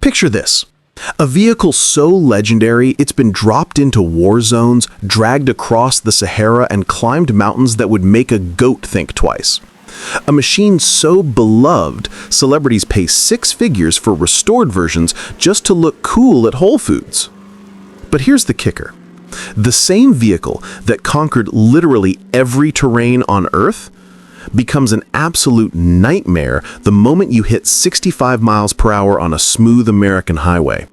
Picture this. A vehicle so legendary it's been dropped into war zones, dragged across the Sahara, and climbed mountains that would make a goat think twice. A machine so beloved, celebrities pay six figures for restored versions just to look cool at Whole Foods. But here's the kicker. The same vehicle that conquered literally every terrain on Earth becomes an absolute nightmare the moment you hit 65 miles per hour on a smooth American highway.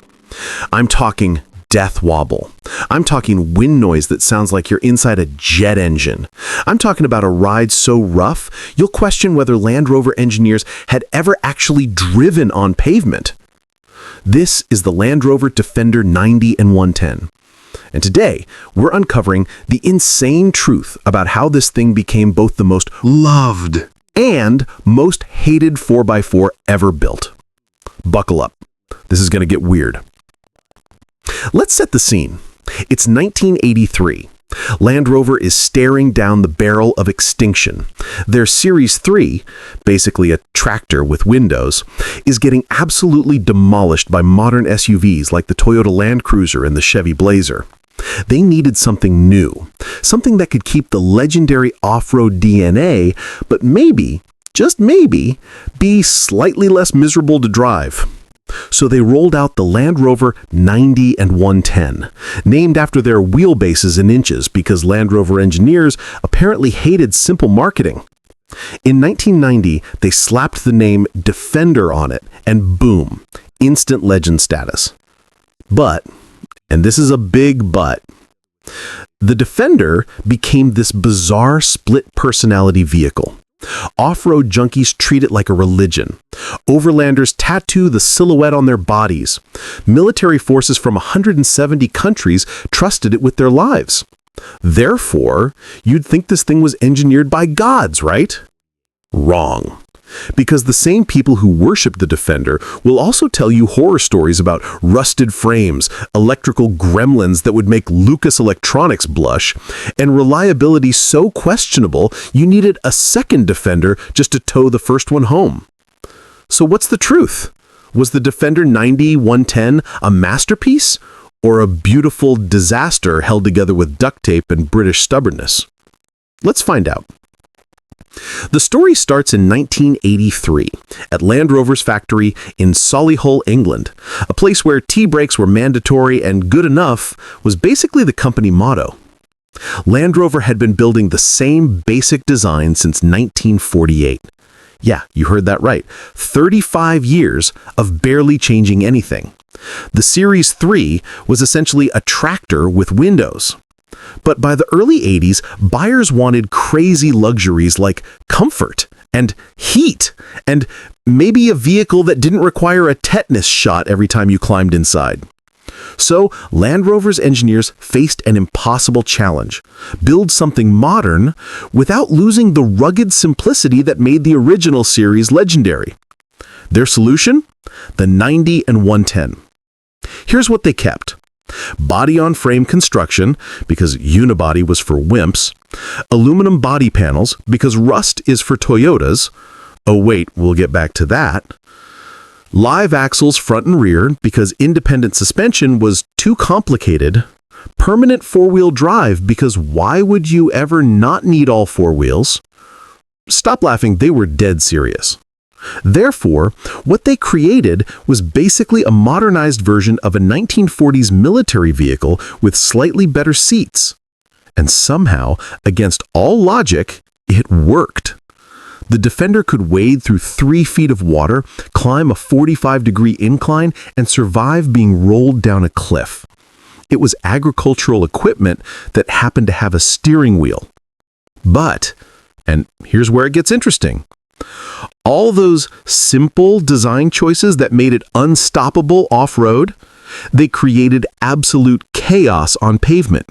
I'm talking death wobble. I'm talking wind noise that sounds like you're inside a jet engine. I'm talking about a ride so rough, you'll question whether Land Rover engineers had ever actually driven on pavement. This is the Land Rover Defender 90 and 110. And today, we're uncovering the insane truth about how this thing became both the most loved and most hated 4x4 ever built. Buckle up. This is going to get weird. Let's set the scene. It's 1983. Land Rover is staring down the barrel of extinction. Their Series 3, basically a tractor with windows, is getting absolutely demolished by modern SUVs like the Toyota Land Cruiser and the Chevy Blazer. They needed something new, something that could keep the legendary off-road DNA, but maybe, just maybe, be slightly less miserable to drive. So they rolled out the Land Rover 90 and 110, named after their wheelbases in inches because Land Rover engineers apparently hated simple marketing. In 1990, they slapped the name Defender on it, and boom, instant legend status. But, and this is a big but, the Defender became this bizarre split personality vehicle. Off-road junkies treat it like a religion. Overlanders tattoo the silhouette on their bodies. Military forces from 170 countries trusted it with their lives. Therefore, you'd think this thing was engineered by gods, right? Wrong. Because the same people who worship the Defender will also tell you horror stories about rusted frames, electrical gremlins that would make Lucas Electronics blush, and reliability so questionable you needed a second Defender just to tow the first one home. So what's the truth? Was the Defender 90-110 a masterpiece or a beautiful disaster held together with duct tape and British stubbornness? Let's find out. The story starts in 1983 at Land Rover's factory in Solihull, England, a place where tea breaks were mandatory and good enough was basically the company motto. Land Rover had been building the same basic design since 1948. Yeah, you heard that right. 35 years of barely changing anything. The Series 3 was essentially a tractor with windows. But by the early 80s, buyers wanted crazy luxuries like comfort and heat and maybe a vehicle that didn't require a tetanus shot every time you climbed inside. So Land Rover's engineers faced an impossible challenge: build something modern without losing the rugged simplicity that made the original series legendary. Their solution? The 90 and 110. Here's what they kept. Body-on-frame construction, because unibody was for wimps, aluminum body panels, because rust is for Toyotas, oh wait, we'll get back to that, live axles front and rear, because independent suspension was too complicated, permanent four-wheel drive, because why would you ever not need all four wheels? Stop laughing, they were dead serious. Therefore, what they created was basically a modernized version of a 1940s military vehicle with slightly better seats. And somehow, against all logic, it worked. The Defender could wade through 3 feet of water, climb a 45-degree incline, and survive being rolled down a cliff. It was agricultural equipment that happened to have a steering wheel. But, and here's where it gets interesting, all those simple design choices that made it unstoppable off-road, they created absolute chaos on pavement.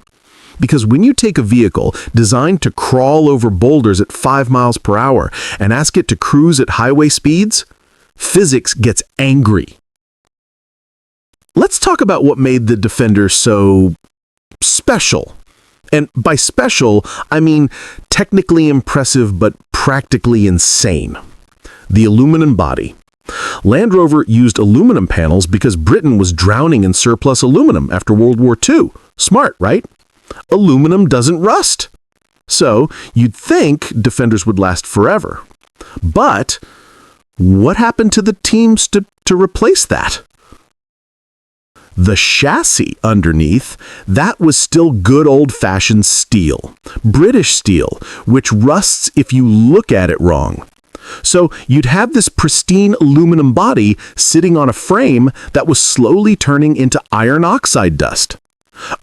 Because when you take a vehicle designed to crawl over boulders at 5 miles per hour and ask it to cruise at highway speeds, physics gets angry. Let's talk about what made the Defender so special. And by special, I mean technically impressive but practically insane. The aluminum body. Land Rover used aluminum panels because Britain was drowning in surplus aluminum after World War II. Smart, right? Aluminum doesn't rust. So you'd think Defenders would last forever. But what happened to the teams to replace that? The chassis underneath, that was still good old-fashioned steel, British steel, which rusts if you look at it wrong. So you'd have this pristine aluminum body sitting on a frame that was slowly turning into iron oxide dust.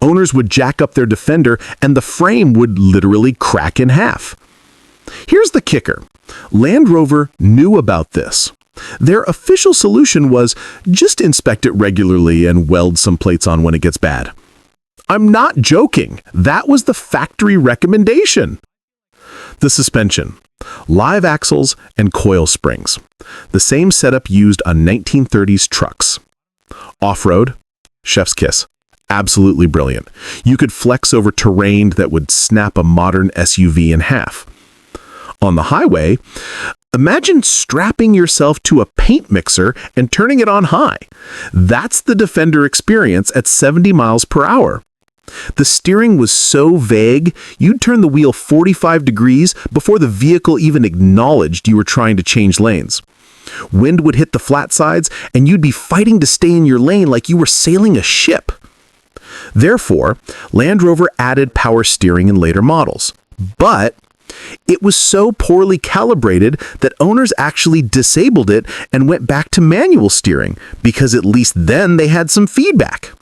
Owners would jack up their Defender and the frame would literally crack in half. Here's the kicker. Land Rover knew about this. Their official solution was just inspect it regularly and weld some plates on when it gets bad. I'm not joking. That was the factory recommendation. The suspension. Live axles and coil springs. The same setup used on 1930s trucks. Off-road, chef's kiss. Absolutely brilliant. You could flex over terrain that would snap a modern SUV in half. On the highway, imagine strapping yourself to a paint mixer and turning it on high. That's the Defender experience at 70 miles per hour. The steering was so vague, you'd turn the wheel 45 degrees before the vehicle even acknowledged you were trying to change lanes. Wind would hit the flat sides, and you'd be fighting to stay in your lane like you were sailing a ship. Therefore, Land Rover added power steering in later models. But it was so poorly calibrated that owners actually disabled it and went back to manual steering, because at least then they had some feedback.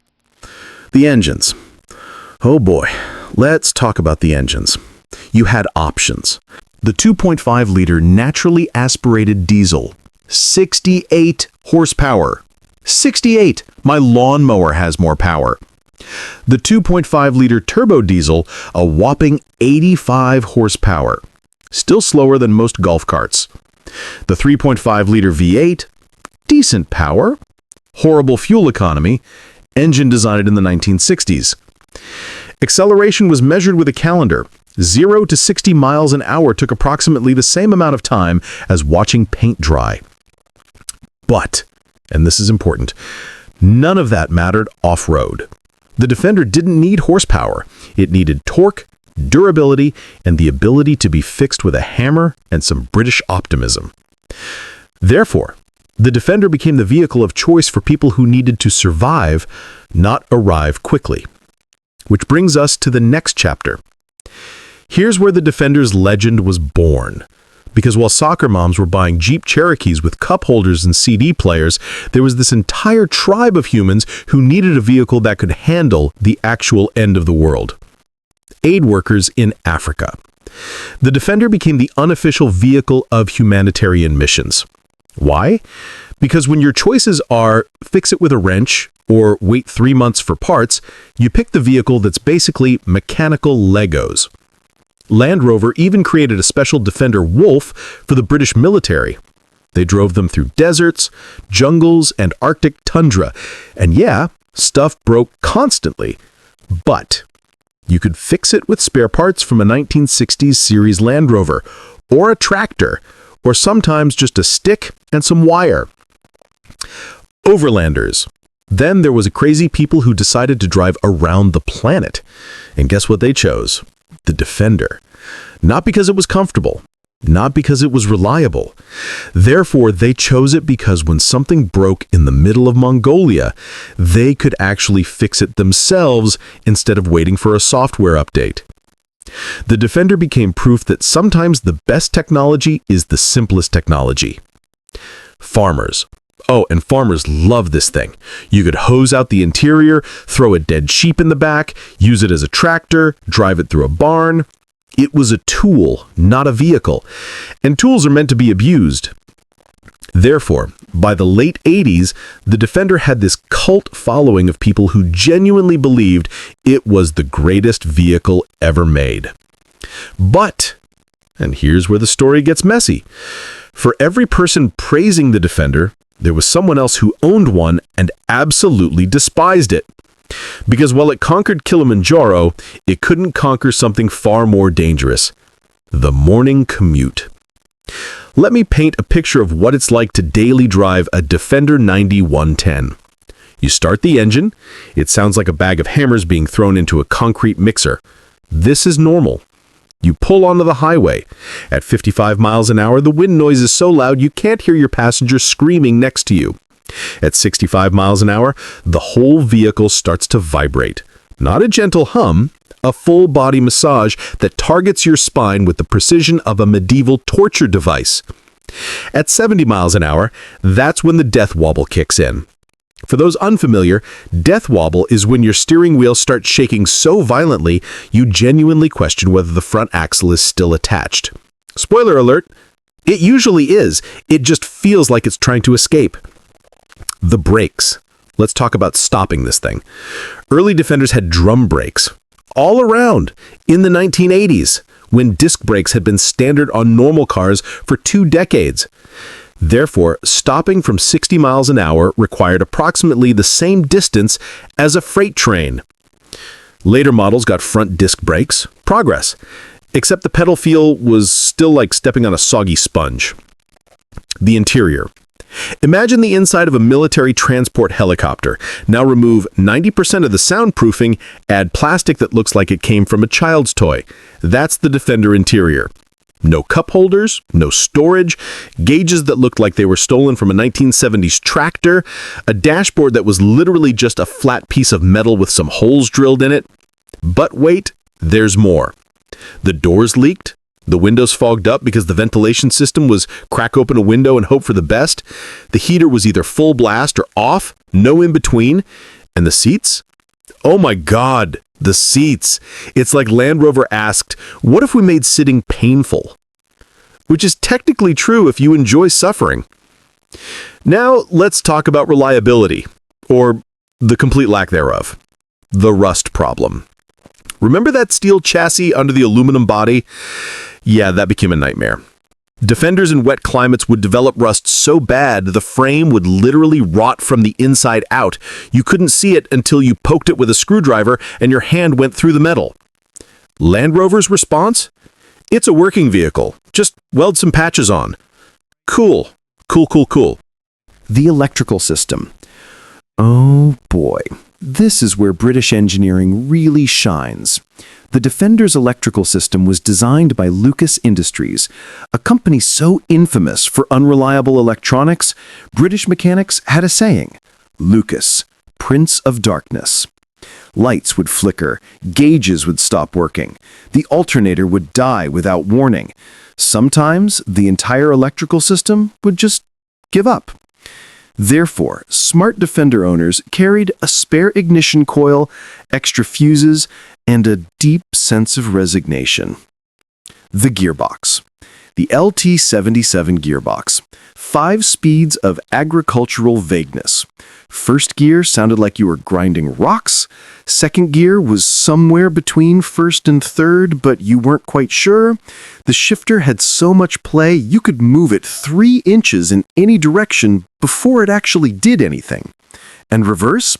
The engines. Oh boy, let's talk about the engines. You had options. The 2.5-liter naturally aspirated diesel, 68 horsepower. 68! My lawnmower has more power. The 2.5-liter turbo diesel, a whopping 85 horsepower. Still slower than most golf carts. The 3.5-liter V8, decent power, horrible fuel economy, engine designed in the 1960s. Acceleration was measured with a calendar. 0 to 60 miles an hour took approximately the same amount of time as watching paint dry. But, and this is important, none of that mattered off-road. The Defender didn't need horsepower. It needed torque, durability, and the ability to be fixed with a hammer and some British optimism. Therefore, the Defender became the vehicle of choice for people who needed to survive, not arrive quickly. Which brings us to the next chapter. Here's where the Defender's legend was born. Because while soccer moms were buying Jeep Cherokees with cup holders and CD players, there was this entire tribe of humans who needed a vehicle that could handle the actual end of the world. Aid workers in Africa. The Defender became the unofficial vehicle of humanitarian missions. Why? Because when your choices are fix it with a wrench or wait 3 months for parts, you pick the vehicle that's basically mechanical Legos. Land Rover even created a special Defender Wolf for the British military. They drove them through deserts, jungles, and Arctic tundra. And yeah, stuff broke constantly. But you could fix it with spare parts from a 1960s series Land Rover, or a tractor, or sometimes just a stick and some wire. Overlanders. Then there was a crazy people who decided to drive around the planet. And guess what they chose? The Defender. Not because it was comfortable, not because it was reliable. Therefore, they chose it because when something broke in the middle of Mongolia, they could actually fix it themselves instead of waiting for a software update. The Defender became proof that sometimes the best technology is the simplest technology. Farmers. Oh, and farmers love this thing. You could hose out the interior, throw a dead sheep in the back, use it as a tractor, drive it through a barn. It was a tool, not a vehicle. And tools are meant to be abused. Therefore, by the late 80s, the Defender had this cult following of people who genuinely believed it was the greatest vehicle ever made. But, and here's where the story gets messy, for every person praising the Defender, there was someone else who owned one and absolutely despised it. Because while it conquered Kilimanjaro, it couldn't conquer something far more dangerous: the morning commute. Let me paint a picture of what it's like to daily drive a Defender 9110. You start the engine. It sounds like a bag of hammers being thrown into a concrete mixer. This is normal. You pull onto the highway. At 55 miles an hour, the wind noise is so loud you can't hear your passenger screaming next to you. At 65 miles an hour, the whole vehicle starts to vibrate. Not a gentle hum, a full-body massage that targets your spine with the precision of a medieval torture device. At 70 miles an hour, that's when the death wobble kicks in. For those unfamiliar, death wobble is when your steering wheel starts shaking so violently you genuinely question whether the front axle is still attached. Spoiler alert, it usually is. It just feels like it's trying to escape. The brakes. Let's talk about stopping this thing. Early Defenders had drum brakes. All around. In the 1980s, when disc brakes had been standard on normal cars for 2 decades. Therefore, stopping from 60 miles an hour required approximately the same distance as a freight train. Later models got front disc brakes. Progress. Except the pedal feel was still like stepping on a soggy sponge. The interior. Imagine the inside of a military transport helicopter. Now remove 90% of the soundproofing, add plastic that looks like it came from a child's toy. That's the Defender interior. No cup holders, no storage, gauges that looked like they were stolen from a 1970s tractor, a dashboard that was literally just a flat piece of metal with some holes drilled in it. But wait, there's more. The doors leaked. The windows fogged up because the ventilation system was crack open a window and hope for the best. The heater was either full blast or off, no in between. And the seats? Oh my God, the seats. It's like Land Rover asked, what if we made sitting painful? Which is technically true if you enjoy suffering. Now let's talk about reliability, or the complete lack thereof. The rust problem. Remember that steel chassis under the aluminum body? Yeah, that became a nightmare. Defenders in wet climates would develop rust so bad the frame would literally rot from the inside out. You couldn't see it until you poked it with a screwdriver and your hand went through the metal. Land Rover's response? It's a working vehicle. Just weld some patches on. Cool. Cool, cool, cool. The electrical system. Oh boy, this is where British engineering really shines. The Defender's electrical system was designed by Lucas Industries, a company so infamous for unreliable electronics, British mechanics had a saying, Lucas, Prince of Darkness. Lights would flicker, gauges would stop working, the alternator would die without warning. Sometimes the entire electrical system would just give up. Therefore, smart Defender owners carried a spare ignition coil, extra fuses, and a deep sense of resignation. The gearbox. The LT77 gearbox. 5 speeds of agricultural vagueness. First gear sounded like you were grinding rocks. Second gear was somewhere between first and third, but you weren't quite sure. The shifter had so much play, you could move it 3 inches in any direction before it actually did anything. And reverse?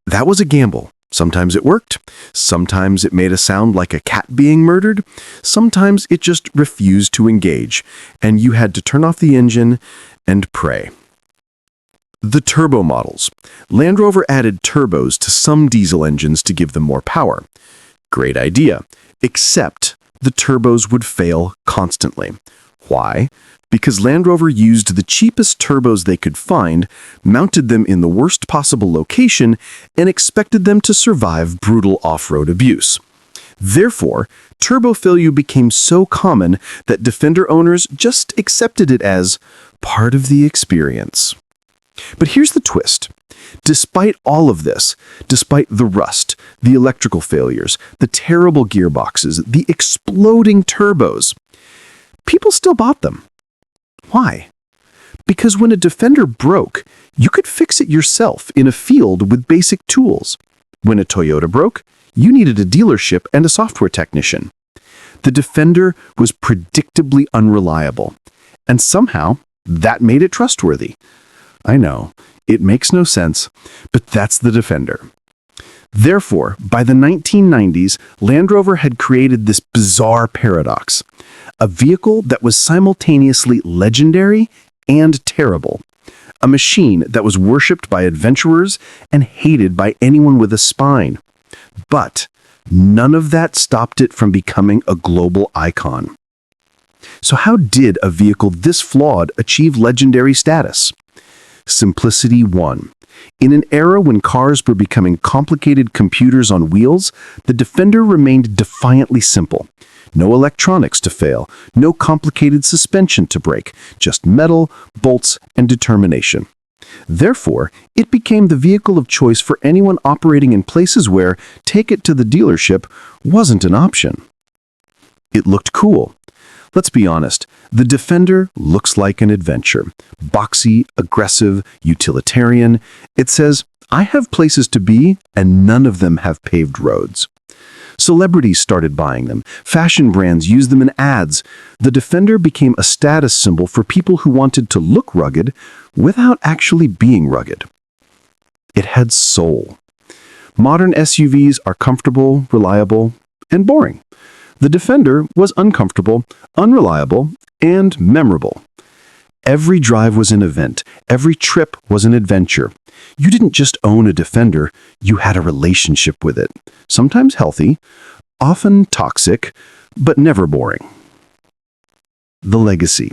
That was a gamble. Sometimes it worked. Sometimes it made a sound like a cat being murdered. Sometimes it just refused to engage, and you had to turn off the engine and pray. The turbo models. Land Rover added turbos to some diesel engines to give them more power. Great idea, except the turbos would fail constantly. Why? Because Land Rover used the cheapest turbos they could find, mounted them in the worst possible location, and expected them to survive brutal off-road abuse. Therefore, turbo failure became so common that Defender owners just accepted it as part of the experience. But here's the twist. Despite all of this, despite the rust, the electrical failures, the terrible gearboxes, the exploding turbos, people still bought them. Why? Because when a Defender broke, you could fix it yourself in a field with basic tools. When a Toyota broke, you needed a dealership and a software technician. The Defender was predictably unreliable, and somehow that made it trustworthy. I know, it makes no sense, but that's the Defender. Therefore, by the 1990s, Land Rover had created this bizarre paradox: a vehicle that was simultaneously legendary and terrible. A machine that was worshipped by adventurers and hated by anyone with a spine. But none of that stopped it from becoming a global icon. So how did a vehicle this flawed achieve legendary status? Simplicity won. In an era when cars were becoming complicated computers on wheels, the Defender remained defiantly simple. No electronics to fail, no complicated suspension to break, just metal, bolts, and determination. Therefore, it became the vehicle of choice for anyone operating in places where take it to the dealership wasn't an option. It looked cool. Let's be honest, the Defender looks like an adventure. Boxy, aggressive, utilitarian. It says, I have places to be, and none of them have paved roads. Celebrities started buying them. Fashion brands used them in ads. The Defender became a status symbol for people who wanted to look rugged without actually being rugged. It had soul. Modern SUVs are comfortable, reliable, and boring. The Defender was uncomfortable, unreliable, and memorable. Every drive was an event. Every trip was an adventure. You didn't just own a Defender, you had a relationship with it. Sometimes healthy, often toxic, but never boring. The legacy.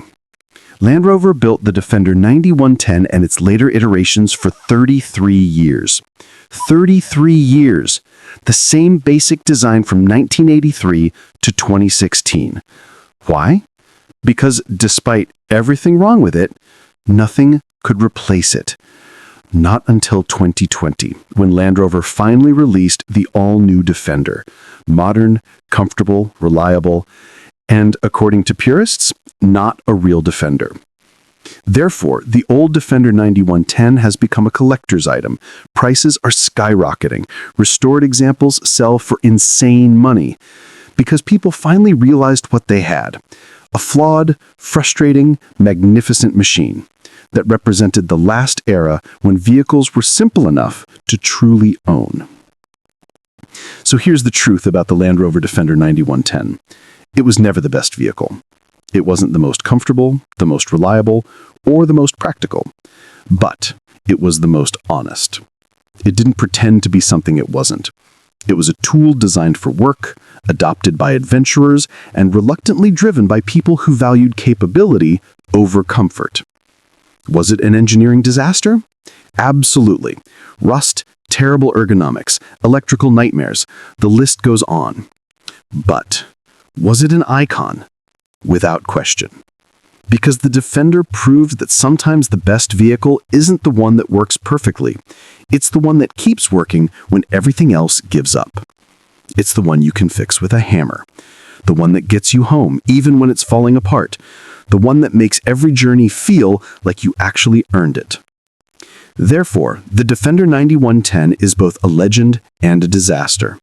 Land Rover built the Defender 9110 and its later iterations for 33 years. 33 years! The same basic design from 1983 to 2016. Why? Because despite everything wrong with it, nothing could replace it. Not until 2020, when Land Rover finally released the all-new Defender. Modern, comfortable, reliable, and, according to purists, not a real Defender. Therefore, the old Defender 9110 has become a collector's item. Prices are skyrocketing. Restored examples sell for insane money because people finally realized what they had. A flawed, frustrating, magnificent machine that represented the last era when vehicles were simple enough to truly own. So here's the truth about the Land Rover Defender 9110. It was never the best vehicle. It wasn't the most comfortable, the most reliable, or the most practical. But it was the most honest. It didn't pretend to be something it wasn't. It was a tool designed for work, adopted by adventurers, and reluctantly driven by people who valued capability over comfort. Was it an engineering disaster? Absolutely. Rust, terrible ergonomics, electrical nightmares, the list goes on. But was it an icon? Without question. Because the Defender proved that sometimes the best vehicle isn't the one that works perfectly. It's the one that keeps working when everything else gives up. It's the one you can fix with a hammer. The one that gets you home, even when it's falling apart. The one that makes every journey feel like you actually earned it. Therefore, the Defender 9110 is both a legend and a disaster.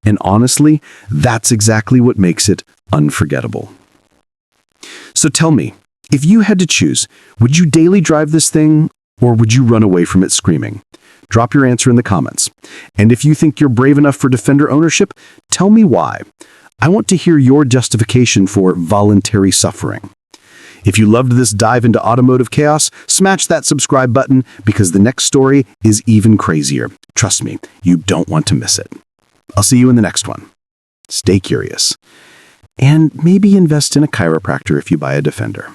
And honestly, that's exactly what makes it unforgettable. So tell me, if you had to choose, would you daily drive this thing, or would you run away from it screaming? Drop your answer in the comments. And if you think you're brave enough for Defender ownership, tell me why. I want to hear your justification for voluntary suffering. If you loved this dive into automotive chaos, smash that subscribe button because the next story is even crazier. Trust me, you don't want to miss it. I'll see you in the next one. Stay curious. And maybe invest in a chiropractor if you buy a Defender.